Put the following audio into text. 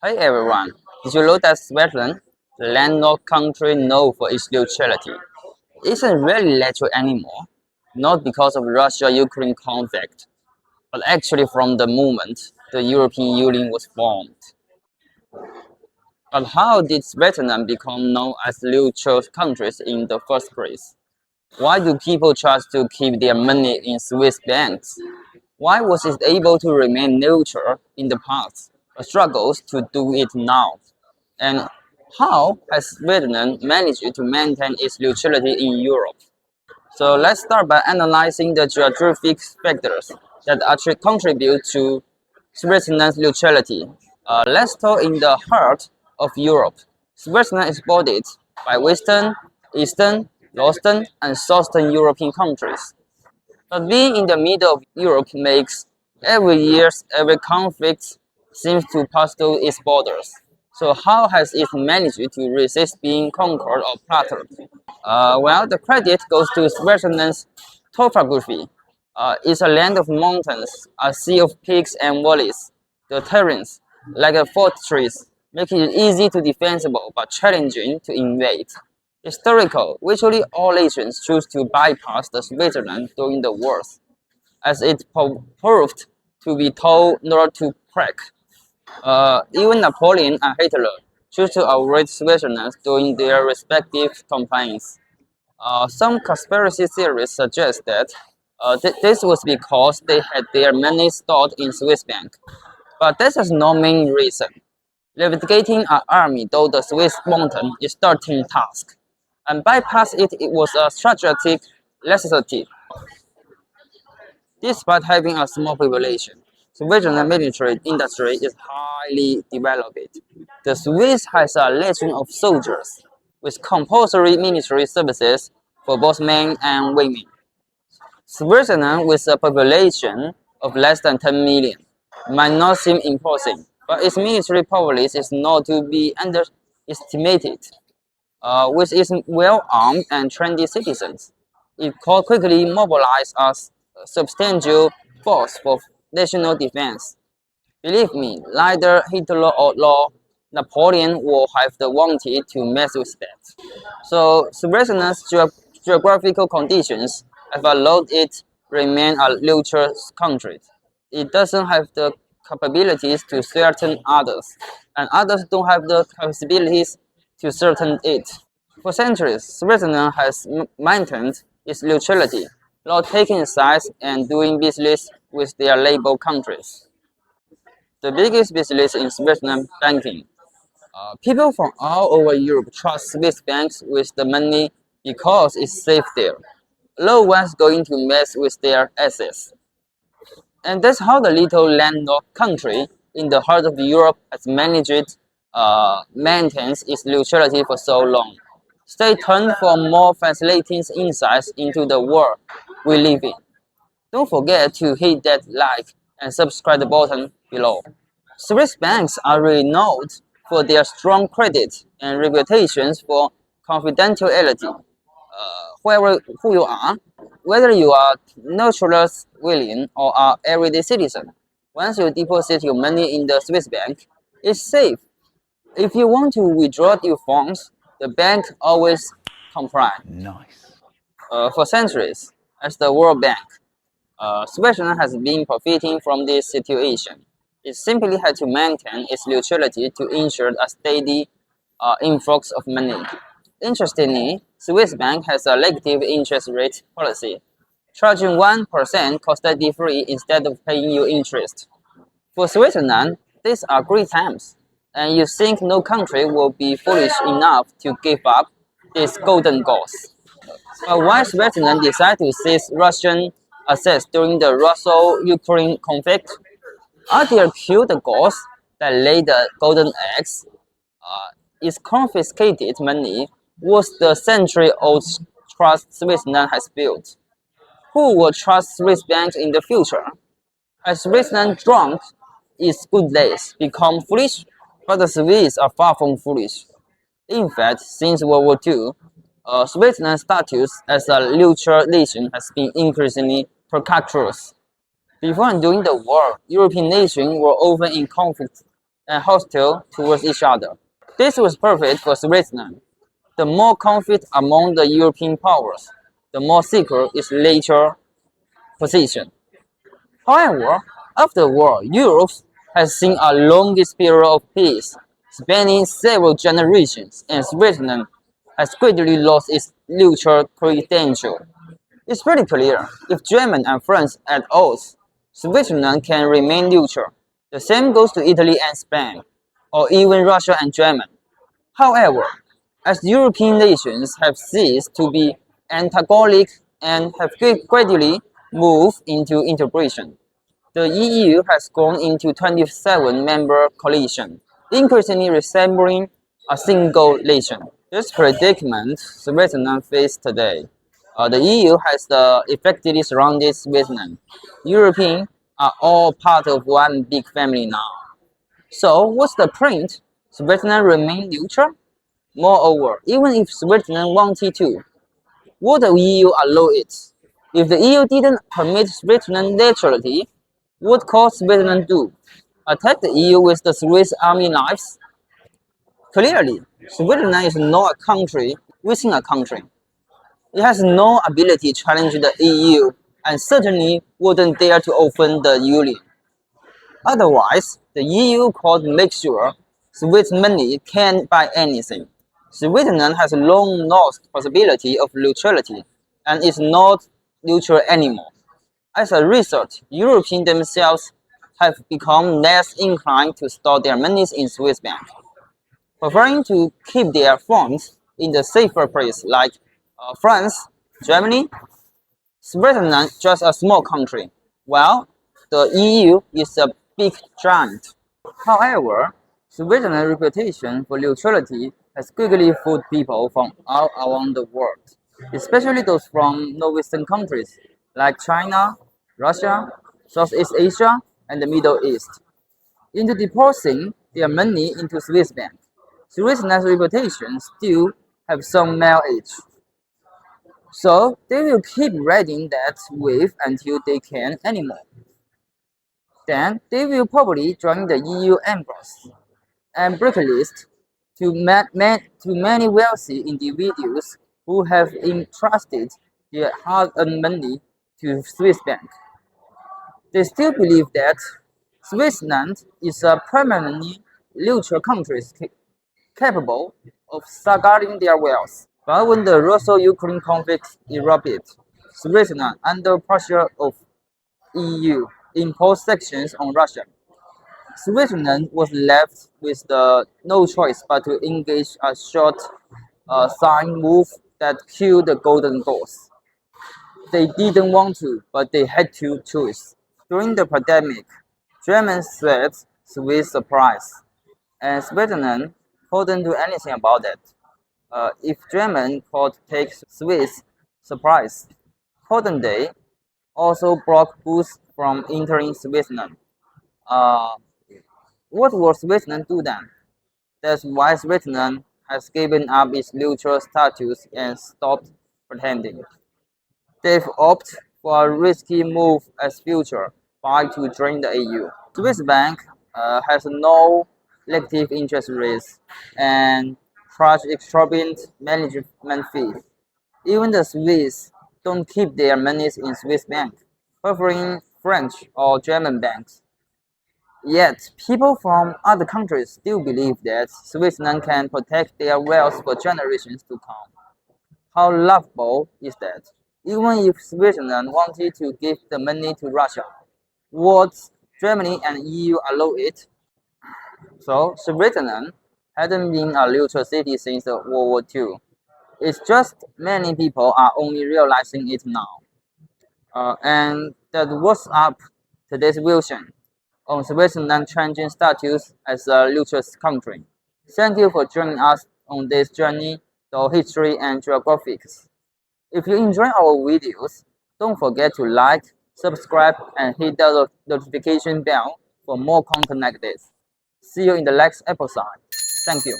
Hey everyone, did you know that Switzerland, the landlocked country known for its neutrality, isn't really neutral anymore? Not because of Russia-Ukraine conflict, but actually from the moment the European Union was formed. But how did Switzerland become known as neutral countries in the first place? Why do people trust to keep their money in Swiss banks? Why was it able to remain neutral in the past, but struggles to do it now? And how has Sweden managed to maintain its neutrality in Europe? So let's start by analyzing the geographic factors that actually contribute to Switzerland's neutrality. Let's start in the heart of Europe. Switzerland is bordered by Western, Eastern, Northern, and Southern European countries. But being in the middle of Europe makes every conflict seems to pass through its borders. So how has it managed to resist being conquered or plundered? Well, the credit goes to Switzerland's topography. It's a land of mountains, a sea of peaks and valleys. The terrains, like a fortress, make it easy to defensible but challenging to invade. Historical, virtually all nations choose to bypass the Switzerland during the wars, as it proved to be told not to crack. Even Napoleon and Hitler chose to avoid Switzerland during their respective campaigns. Some conspiracy theories suggest that this was because they had their money stored in Swiss bank, but this is no main reason. Navigating an army though the Swiss mountain is a daunting task, and bypass it was a strategic necessity. Despite having a small population, Switzerland's military industry is highly developed. The Swiss has a legion of soldiers, with compulsory military services for both men and women. Switzerland, with a population of less than 10 million, might not seem imposing, but its military prowess is not to be underestimated. With its well-armed and trained citizens, it could quickly mobilize a substantial force for national defense. Believe me, neither Hitler or Napoleon would have wanted to mess with that. So, Switzerland's geographical conditions have allowed it remain a neutral country. It doesn't have the capabilities to threaten others, and others don't have the capabilities to threaten it. For centuries, Switzerland has maintained its neutrality, not taking sides and doing business with their neighbor countries. The biggest business in Switzerland banking. People from all over Europe trust Swiss banks with the money because it's safe there. No one's going to mess with their assets. And that's how the little landlocked country in the heart of Europe has managed maintains its neutrality for so long. Stay tuned for more fascinating insights into the world we live in. Don't forget to hit that like and subscribe button below. Swiss banks are renowned for their strong credit and reputations for confidentiality. Whoever who you are, whether you are naturalized civilian or an everyday citizen, once you deposit your money in the Swiss bank, it's safe. If you want to withdraw your funds, the bank always complies. Nice. For centuries, as the World Bank, Switzerland has been profiting from this situation. It simply had to maintain its neutrality to ensure a steady influx of money. Interestingly, Swiss Bank has a negative interest rate policy, charging 1% custody-free instead of paying you interest. For Switzerland, these are great times, and you think no country will be foolish enough to give up these golden goals. But why Switzerland decided to seize Russian assets during the Russo-Ukraine conflict? Are there cute goals that lay the golden eggs? Is confiscated money worth the century-old trust Switzerland has built? Who will trust Swiss banks in the future? Has Switzerland drunk its good days, become foolish? But the Swiss are far from foolish. In fact, since World War II, Switzerland's status as a neutral nation has been increasingly precarious. Before and during the war, European nations were often in conflict and hostile towards each other. This was perfect for Switzerland. The more conflict among the European powers, the more secure its later position. However, after the war, Europe has seen a longest period of peace, spanning several generations, and Switzerland has greatly lost its neutral credential. It's pretty clear, if Germany and France at odds, Switzerland can remain neutral. The same goes to Italy and Spain, or even Russia and Germany. However, as European nations have ceased to be antagonic and have gradually moved into integration, the EU has grown into 27-member coalition, increasingly resembling a single nation. This predicament Switzerland faces today. The EU has effectively surrounded Switzerland. Europeans are all part of one big family now. So what's the point? Switzerland remain neutral? Moreover, even if Switzerland wanted to, would the EU allow it? If the EU didn't permit Switzerland neutrality, what could Switzerland do? Attack the EU with the Swiss army knives? Clearly, Switzerland is not a country within a country. It has no ability to challenge the EU and certainly wouldn't dare to offend the Union. Otherwise, the EU could make sure Swiss money can't buy anything. Switzerland has long lost possibility of neutrality and is not neutral anymore. As a result, Europeans themselves have become less inclined to store their monies in Swiss banks, preferring to keep their funds in the safer place like France, Germany. Switzerland just a small country, while the EU is a big giant. However, Switzerland's reputation for neutrality has quickly fooled people from all around the world, especially those from non-Western countries like China, Russia, Southeast Asia, and the Middle East, into depositing their money into Swiss banks. Switzerland's reputation still have some mileage, so they will keep riding that wave until they can't anymore. Then they will probably join the EU embrace and blacklist to many wealthy individuals who have entrusted their hard-earned money to Swiss bank. They still believe that Switzerland is a permanently neutral country capable of safeguarding their wealth. But when the Russo-Ukraine conflict erupted, Switzerland, under pressure of EU, imposed sanctions on Russia. Switzerland was left with no choice but to engage a short-sign move that killed the Golden Goose. They didn't want to, but they had to choose. During the pandemic, Germans swept Swiss surprise, and Switzerland couldn't do anything about it. If Germans could take Swiss surprise, couldn't they also block goods from entering Switzerland? Uh, what will Switzerland do then? That's why Switzerland has given up its neutral status and stopped pretending. They've opted for a risky move as future buy to join the EU. Swiss bank has no negative interest rates and charge exorbitant management fees. Even the Swiss don't keep their monies in Swiss banks, preferring French or German banks. Yet, people from other countries still believe that Switzerland can protect their wealth for generations to come. How laughable is that? Even if Switzerland wanted to give the money to Russia, would Germany and EU allow it? So, Switzerland hadn't been a neutral city since World War II. It's just many people are only realizing it now. And that was up today's version on Switzerland changing status as a neutral country. Thank you for joining us on this journey to history and geographics. If you enjoy our videos, don't forget to like, subscribe, and hit the notification bell for more content like this. See you in the next episode. Thank you.